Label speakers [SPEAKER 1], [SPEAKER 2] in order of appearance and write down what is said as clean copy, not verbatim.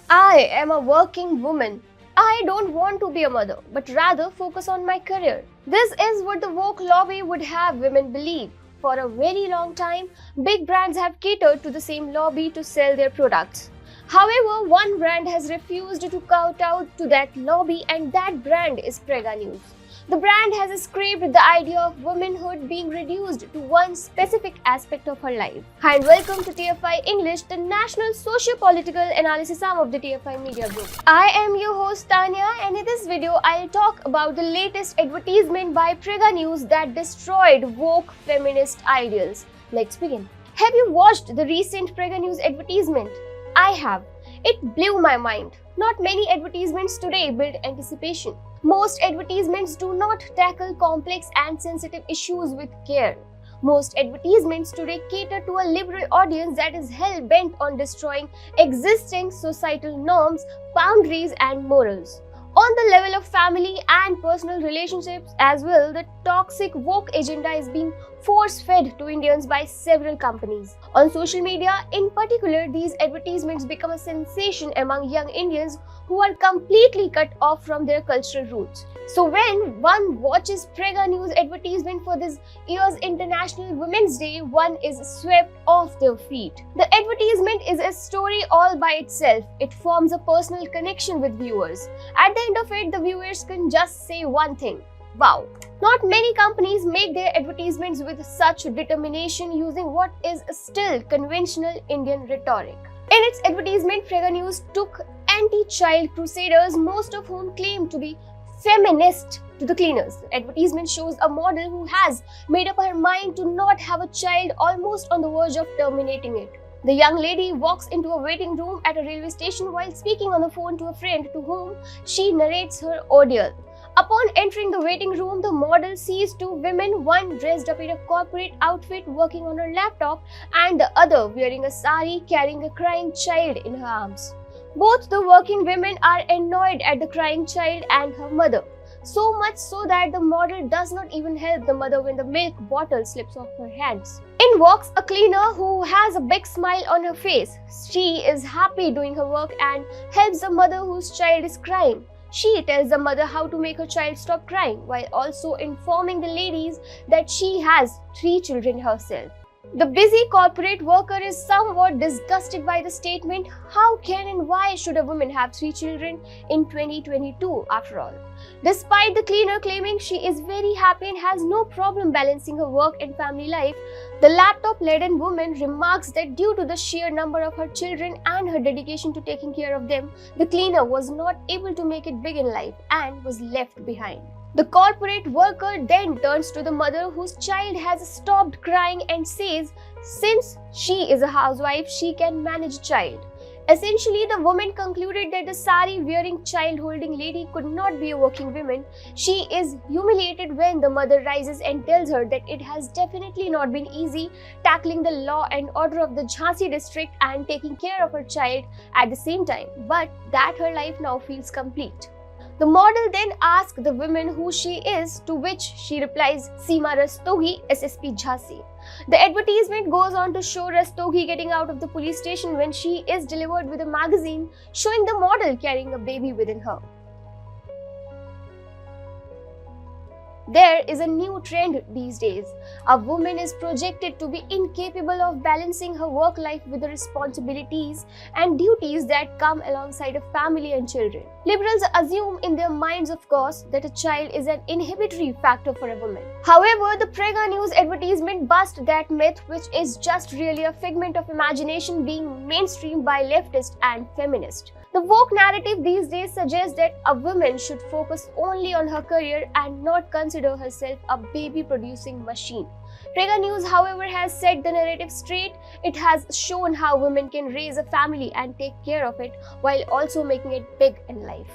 [SPEAKER 1] I am a working woman. I don't want to be a mother, but rather focus on my career. This is what the woke lobby would have women believe. For a very long time, big brands have catered to the same lobby to sell their products. However, one brand has refused to kowtow to that lobby, and that brand is Prega News. The brand has scrapped the idea of womanhood being reduced to one specific aspect of her life. Hi and welcome to TFI English, the national socio-political analysis arm of the TFI Media Group. I am your host Tanya, and in this video I'll talk about the latest advertisement by Prega News that destroyed woke feminist ideals. Let's begin. Have you watched the recent Prega News advertisement? I have. It blew my mind. Not many advertisements today build anticipation. Most advertisements do not tackle complex and sensitive issues with care. Most advertisements today cater to a liberal audience that is hell-bent on destroying existing societal norms, boundaries, and morals. On the level of family and personal relationships as well, the toxic woke agenda is being force-fed to Indians by several companies. On social media, in particular, these advertisements become a sensation among young Indians who are completely cut off from their cultural roots. So when one watches Prega News advertisement for this year's International Women's Day, one is swept off their feet. The advertisement is a story all by itself. It forms a personal connection with viewers. At the end of it, the viewers can just say one thing: wow. Not many companies make their advertisements with such determination using what is still conventional Indian rhetoric. In its advertisement, Prega News took anti-child crusaders, most of whom claim to be feminist, to the cleaners. The advertisement shows a model who has made up her mind to not have a child, almost on the verge of terminating it. The young lady walks into a waiting room at a railway station while speaking on the phone to a friend to whom she narrates her ordeal. Upon entering the waiting room, the model sees two women, one dressed up in a corporate outfit working on her laptop, and the other wearing a sari carrying a crying child in her arms. Both the working women are annoyed at the crying child and her mother, so much so that the model does not even help the mother when the milk bottle slips off her hands. In walks a cleaner who has a big smile on her face. She is happy doing her work and helps the mother whose child is crying. She tells the mother how to make her child stop crying, while also informing the ladies that she has 3 children herself. The busy corporate worker is somewhat disgusted by the statement. How can and why should a woman have 3 children in 2022 after all? Despite the cleaner claiming she is very happy and has no problem balancing her work and family life, the laptop-laden woman remarks that due to the sheer number of her children and her dedication to taking care of them, the cleaner was not able to make it big in life and was left behind. The corporate worker then turns to the mother whose child has stopped crying and says, since she is a housewife, she can manage a child. Essentially, the woman concluded that the sari-wearing child-holding lady could not be a working woman. She is humiliated when the mother rises and tells her that it has definitely not been easy tackling the law and order of the Jhansi district and taking care of her child at the same time, but that her life now feels complete. The model then asks the woman who she is, to which she replies, Seema Rastogi, SSP Jhansi. The advertisement goes on to show Rastogi getting out of the police station when she is delivered with a magazine showing the model carrying a baby within her. There is a new trend these days. A woman is projected to be incapable of balancing her work life with the responsibilities and duties that come alongside a family and children. Liberals assume in their minds, of course, that a child is an inhibitory factor for a woman. However, the Prega News advertisement busts that myth, which is just really a figment of imagination being mainstreamed by leftists and feminists. The woke narrative these days suggests that a woman should focus only on her career and not consider herself a baby-producing machine. Prega News, however, has set the narrative straight. It has shown how women can raise a family and take care of it while also making it big in life.